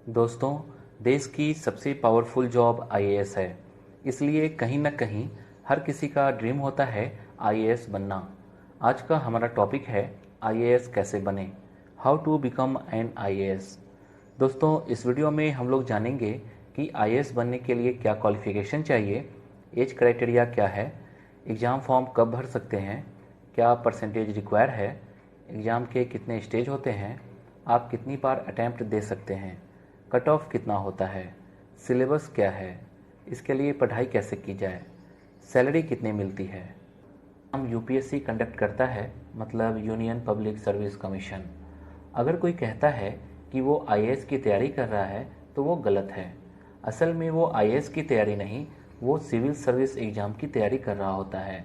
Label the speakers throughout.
Speaker 1: दोस्तों, देश की सबसे पावरफुल जॉब आईएएस है। इसलिए कहीं ना कहीं हर किसी का ड्रीम होता है आईएएस बनना। आज का हमारा टॉपिक है आईएएस कैसे बने, how to become an IAS. दोस्तों, इस वीडियो में हम लोग जानेंगे कि आईएएस बनने के लिए क्या क्वालिफिकेशन चाहिए, एज क्राइटेरिया क्या है, एग्ज़ाम फॉर्म कब भर सकते हैं, क्या परसेंटेज रिक्वायर है, एग्ज़ाम के कितने स्टेज होते हैं, आप कितनी बार अटैम्प्ट दे सकते हैं, कट ऑफ कितना होता है, सिलेबस क्या है, इसके लिए पढ़ाई कैसे की जाए, सैलरी कितनी मिलती है। हम यूपीएससी कंडक्ट करता है, मतलब यूनियन पब्लिक सर्विस कमीशन। अगर कोई कहता है कि वो आईएएस की तैयारी कर रहा है तो वो गलत है। असल में वो आईएएस की तैयारी नहीं, वो सिविल सर्विस एग्ज़ाम की तैयारी कर रहा होता है।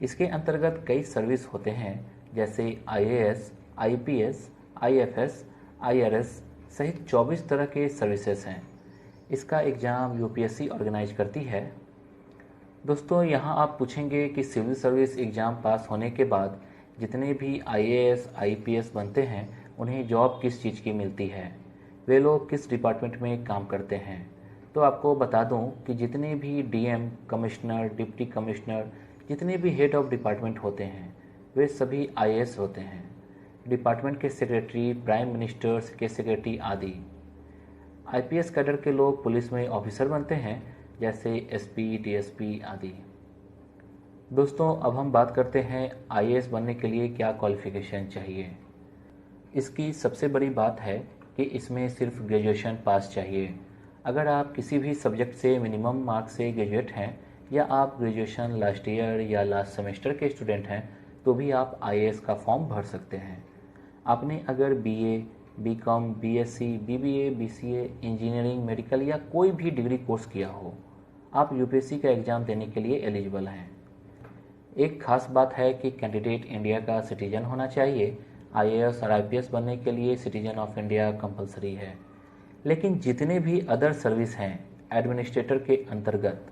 Speaker 1: इसके अंतर्गत कई सर्विस होते हैं, जैसे आईएएस, आईपीएस, आईएफएस, आईआरएस सहित 24 तरह के सर्विसेज हैं। इसका एग्ज़ाम यूपीएससी ऑर्गेनाइज करती है। दोस्तों, यहाँ आप पूछेंगे कि सिविल सर्विस एग्ज़ाम पास होने के बाद जितने भी आईएएस, आईपीएस बनते हैं उन्हें जॉब किस चीज़ की मिलती है, वे लोग किस डिपार्टमेंट में काम करते हैं। तो आपको बता दूं कि जितने भी डीएम, कमिश्नर, डिप्टी कमिश्नर, जितने भी हेड ऑफ डिपार्टमेंट होते हैं वे सभी आईएएस होते हैं। डिपार्टमेंट के सेक्रेटरी, प्राइम मिनिस्टर्स के सेक्रेटरी आदि। आईपीएस कैडर के लोग पुलिस में ऑफिसर बनते हैं, जैसे एसपी, डीएसपी आदि। दोस्तों, अब हम बात करते हैं आईएएस बनने के लिए क्या क्वालिफिकेशन चाहिए। इसकी सबसे बड़ी बात है कि इसमें सिर्फ ग्रेजुएशन पास चाहिए। अगर आप किसी भी सब्जेक्ट से मिनिमम मार्क्स से ग्रेजुएट हैं या आप ग्रेजुएशन लास्ट ईयर या लास्ट सेमेस्टर के स्टूडेंट हैं तो भी आप आईएएस का फॉर्म भर सकते हैं। आपने अगर BA, BCom, BSc, BBA, BCA, engineering, medical या कोई भी डिग्री कोर्स किया हो, आप यूपीएससी का एग्ज़ाम देने के लिए एलिजिबल हैं। एक खास बात है कि कैंडिडेट इंडिया का सिटीजन होना चाहिए। आईएएस और आईपीएस बनने के लिए सिटीजन ऑफ इंडिया कंपलसरी है। लेकिन जितने भी अदर सर्विस हैं एडमिनिस्ट्रेटर के अंतर्गत,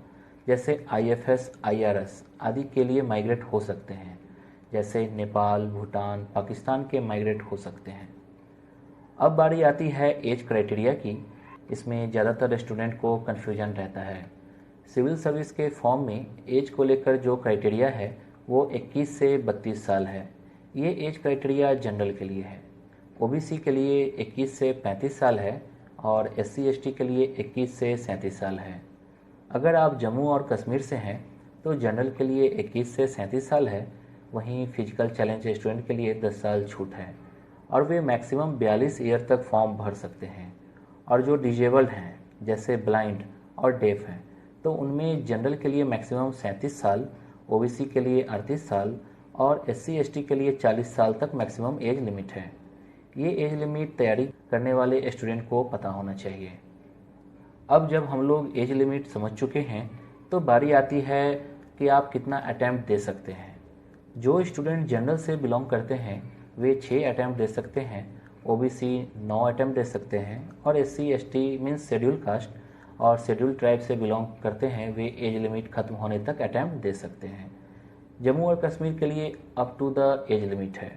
Speaker 1: जैसे आईएफएस, आईआरएस आदि के लिए माइग्रेट हो सकते हैं, जैसे नेपाल, भूटान, पाकिस्तान के माइग्रेट हो सकते हैं। अब बारी आती है एज क्राइटेरिया की। इसमें ज़्यादातर स्टूडेंट को कन्फ्यूजन रहता है। सिविल सर्विस के फॉर्म में एज को लेकर जो क्राइटेरिया है वो 21 से 32 साल है। ये एज क्राइटेरिया जनरल के लिए है। ओबीसी के लिए 21 से 35 साल है और एससी एसटी के लिए 21 से 37 साल है। अगर आप जम्मू और कश्मीर से हैं तो जनरल के लिए 21 से 37 साल है। वहीं फिजिकल चैलेंज स्टूडेंट के लिए 10 साल छूट है और वे मैक्सिमम 42 ईयर तक फॉर्म भर सकते हैं। और जो डिजेबल्ड हैं, जैसे ब्लाइंड और डेफ हैं, तो उनमें जनरल के लिए मैक्सिमम 37 साल, ओबीसी के लिए 38 साल और एससी एसटी के लिए 40 साल तक मैक्सिमम एज लिमिट है। ये एज लिमिट तैयारी करने वाले स्टूडेंट को पता होना चाहिए। अब जब हम लोग एज लिमिट समझ चुके हैं तो बारी आती है कि आप कितना अटैम्प्ट दे सकते हैं। जो स्टूडेंट जनरल से बिलोंग करते हैं वे 6 अटैम्प्ट दे सकते हैं, ओबीसी 9 अटैम्प्ट दे सकते हैं और SC ST means schedule caste और शेड्यूल ट्राइब से बिलोंग करते हैं वे एज लिमिट खत्म होने तक अटैम्प्ट दे सकते हैं। जम्मू और कश्मीर के लिए up to the age limit है।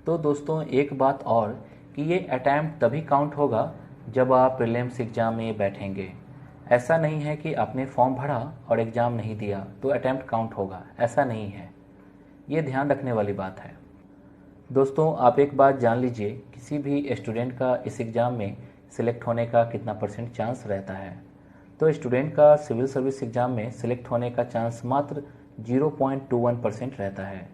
Speaker 1: तो दोस्तों, एक बात और कि ये अटैम्प्ट तभी काउंट होगा जब आप प्रीलिम्स एग्ज़ाम में बैठेंगे। ऐसा नहीं है कि आपने फॉर्म भरा और एग्ज़ाम नहीं दिया तो अटैम्प्ट काउंट होगा, ऐसा नहीं है। ये ध्यान रखने वाली बात है। दोस्तों, आप एक बात जान लीजिए, किसी भी स्टूडेंट का इस एग्ज़ाम में सिलेक्ट होने का कितना परसेंट चांस रहता है। तो स्टूडेंट का सिविल सर्विस एग्ज़ाम में सिलेक्ट होने का चांस मात्र 0.21% रहता है।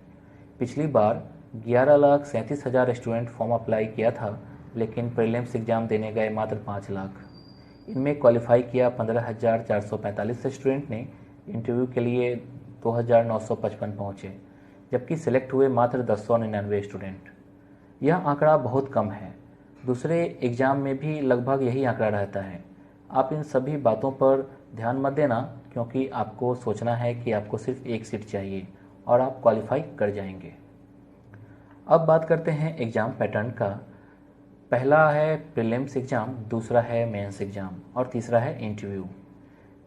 Speaker 1: पिछली बार 11,37,000 स्टूडेंट फॉर्म अप्लाई किया था, लेकिन प्रीलिम्स एग्ज़ाम देने गए मात्र 5 लाख। इनमें क्वालिफाई किया 15,445 स्टूडेंट ने। इंटरव्यू के लिए 2,955 पहुँचे, जबकि सिलेक्ट हुए मात्र 1099 स्टूडेंट। यह आंकड़ा बहुत कम है। दूसरे एग्ज़ाम में भी लगभग यही आंकड़ा रहता है। आप इन सभी बातों पर ध्यान मत देना, क्योंकि आपको सोचना है कि आपको सिर्फ एक सीट चाहिए और आप क्वालिफाई कर जाएंगे। अब बात करते हैं एग्ज़ाम पैटर्न का। पहला है प्रीलिम्स एग्ज़ाम, दूसरा है मेंस एग्ज़ाम और तीसरा है इंटरव्यू।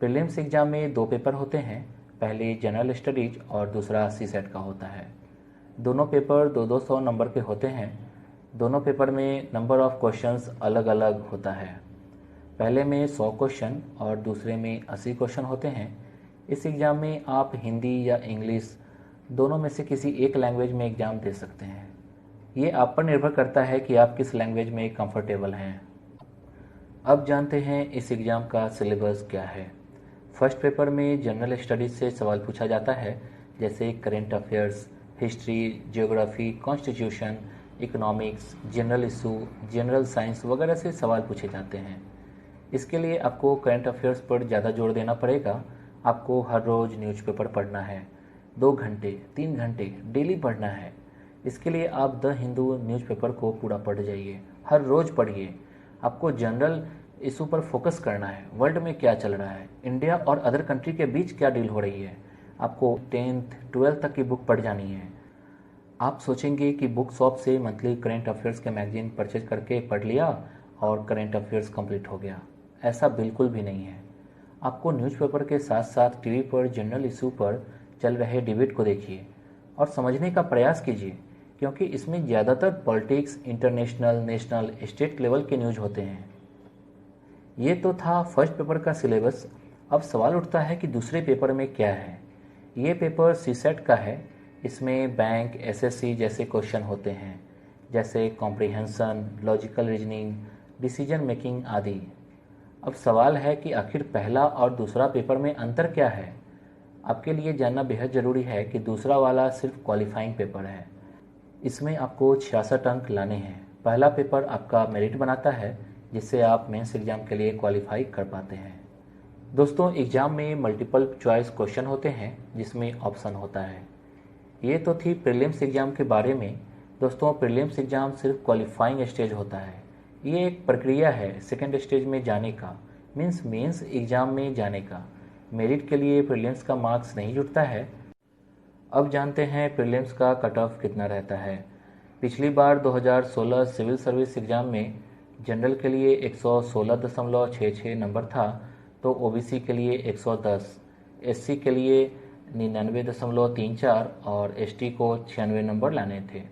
Speaker 1: प्रीलिम्स एग्ज़ाम में 2 पेपर होते हैं, पहले जनरल स्टडीज और दूसरा सीसेट का होता है। दोनों पेपर 200 नंबर के होते हैं। दोनों पेपर में नंबर ऑफ क्वेश्चंस अलग अलग होता है। पहले में 100 क्वेश्चन और दूसरे में 80 क्वेश्चन होते हैं। इस एग्ज़ाम में आप हिंदी या इंग्लिश दोनों में से किसी एक लैंग्वेज में एग्ज़ाम दे सकते हैं। ये आप पर निर्भर करता है कि आप किस लैंग्वेज में कंफर्टेबल हैं। अब जानते हैं इस एग्ज़ाम का सिलेबस क्या है। फर्स्ट पेपर में जनरल स्टडीज़ से सवाल पूछा जाता है, जैसे current affairs, history, geography, constitution, economics, general issue, general science वगैरह से सवाल पूछे जाते हैं। इसके लिए आपको करंट अफेयर्स पर ज़्यादा जोर देना पड़ेगा। आपको हर रोज़ न्यूज़पेपर पढ़ना है, 2 घंटे 3 घंटे डेली पढ़ना है। इसके लिए आप द हिंदू न्यूज़पेपर को पूरा पढ़ जाइए, हर रोज़ पढ़िए। आपको जनरल इशू पर फोकस करना है, वर्ल्ड में क्या चल रहा है, इंडिया और अदर कंट्री के बीच क्या डील हो रही है। आपको 10th 12th तक की बुक पढ़ जानी है। आप सोचेंगे कि बुक शॉप से मंथली करेंट अफेयर्स के मैगजीन परचेज करके पढ़ लिया और करेंट अफेयर्स कंप्लीट हो गया। ऐसा बिल्कुल भी नहीं है। आपको न्यूज़पेपर के साथ साथ टीवी पर जनरल इशू पर चल रहे डिबेट को देखिए और समझने का प्रयास कीजिए, क्योंकि इसमें ज़्यादातर politics, international, national, state level के न्यूज़ होते हैं। ये तो था फर्स्ट पेपर का सिलेबस। अब सवाल उठता है कि दूसरे पेपर में क्या है। ये पेपर सीसेट का है। इसमें बैंक, एसएससी जैसे क्वेश्चन होते हैं, जैसे comprehension, logical reasoning, decision making आदि। अब सवाल है कि आखिर पहला और दूसरा पेपर में अंतर क्या है। आपके लिए जानना बेहद ज़रूरी है कि दूसरा वाला सिर्फ क्वालिफाइंग पेपर है। इसमें आपको 66 अंक लाने हैं। पहला पेपर आपका मेरिट बनाता है, जिससे आप मेंस एग्ज़ाम के लिए क्वालिफाई कर पाते हैं। दोस्तों, एग्ज़ाम में मल्टीपल चॉइस क्वेश्चन होते हैं, जिसमें ऑप्शन होता है। ये तो थी प्रीलिम्स एग्ज़ाम के बारे में। दोस्तों, प्रीलिम्स एग्ज़ाम सिर्फ क्वालिफाइंग स्टेज होता है। ये एक प्रक्रिया है सेकेंड स्टेज में जाने का, मीन्स मेंस एग्ज़ाम में जाने का। मेरिट के लिए प्रीलिम्स का मार्क्स नहीं जुटता है। अब जानते हैं प्रीलिम्स का कट ऑफ कितना रहता है। पिछली बार 2016 सिविल सर्विस एग्ज़ाम में जनरल के लिए 116.66 नंबर था, तो ओबीसी के लिए 110, एससी के लिए 99.34 और एसटी को 96 नंबर लाने थे।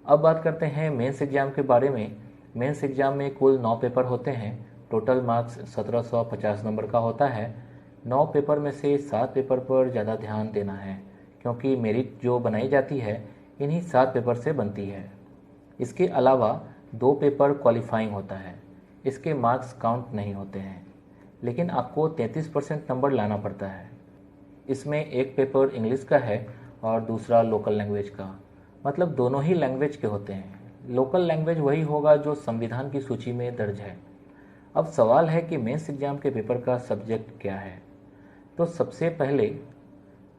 Speaker 1: अब बात करते हैं मेंस एग्ज़ाम के बारे में। मेंस एग्ज़ाम में कुल 9 पेपर होते हैं। टोटल मार्क्स 1750 नंबर का होता है। 9 पेपर में से 7 पेपर पर ज़्यादा ध्यान देना है, क्योंकि मेरिट जो बनाई जाती है इन्हीं 7 पेपर से बनती है। इसके अलावा 2 पेपर क्वालिफाइंग होता है। इसके मार्क्स काउंट नहीं होते हैं, लेकिन आपको 33% नंबर लाना पड़ता है। इसमें एक पेपर इंग्लिश का है और दूसरा लोकल लैंग्वेज का, मतलब दोनों ही लैंग्वेज के होते हैं। लोकल लैंग्वेज वही होगा जो संविधान की सूची में दर्ज है। अब सवाल है कि मेंस एग्जाम के पेपर का सब्जेक्ट क्या है। तो सबसे पहले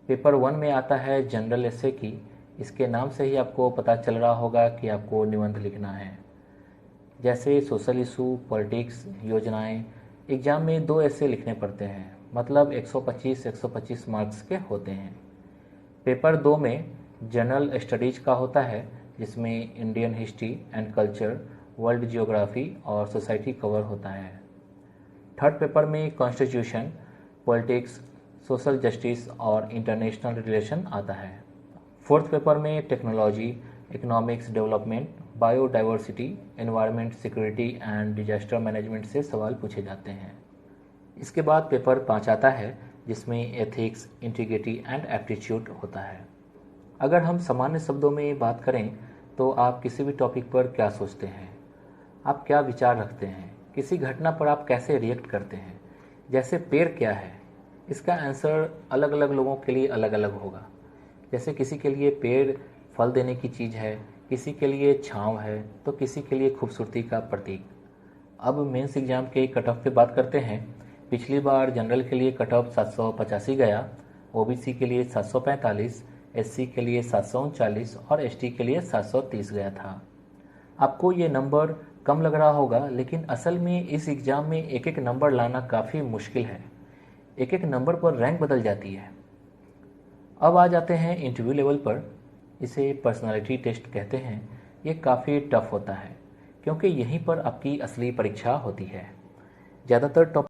Speaker 1: पेपर 1 में आता है जनरल एसे की। इसके नाम से ही आपको पता चल रहा होगा कि आपको निबंध लिखना है, जैसे सोशल इशू, पॉलिटिक्स, योजनाएं। एग्ज़ाम में 2 ऐसे लिखने पड़ते हैं, मतलब 125 मार्क्स के होते हैं। पेपर 2 में जनरल स्टडीज का होता है, जिसमें Indian history and culture, world geography और सोसाइटी कवर होता है। थर्ड पेपर में कॉन्स्टिट्यूशन, पॉलिटिक्स, सोशल जस्टिस और इंटरनेशनल रिलेशन आता है। फोर्थ पेपर में technology, economics development, biodiversity, environment, security and disaster management से सवाल पूछे जाते हैं। इसके बाद पेपर 5 आता है, जिसमें एथिक्स, इंटीग्रिटी एंड एप्टीट्यूड होता है। अगर हम सामान्य शब्दों में बात करें तो आप किसी भी टॉपिक पर क्या सोचते हैं, आप क्या विचार रखते हैं, किसी घटना पर आप कैसे रिएक्ट करते हैं। जैसे पेड़ क्या है, इसका आंसर अलग अलग लोगों के लिए अलग अलग होगा। जैसे किसी के लिए पेड़ फल देने की चीज़ है, किसी के लिए छांव है, तो किसी के लिए खूबसूरती का प्रतीक। अब मेंस एग्जाम के कट ऑफ पे बात करते हैं। पिछली बार जनरल के लिए कट ऑफ 785 गया, ओबीसी के लिए 745, एससी के लिए 739 और एसटी के लिए 730 गया था। आपको ये नंबर कम लग रहा होगा, लेकिन असल में इस एग्ज़ाम में एक एक नंबर लाना काफ़ी मुश्किल है। एक एक नंबर पर रैंक बदल जाती है। अब आ जाते हैं इंटरव्यू लेवल पर। इसे पर्सनालिटी टेस्ट कहते हैं। ये काफ़ी टफ होता है, क्योंकि यहीं पर आपकी असली परीक्षा होती है। ज़्यादातर टॉप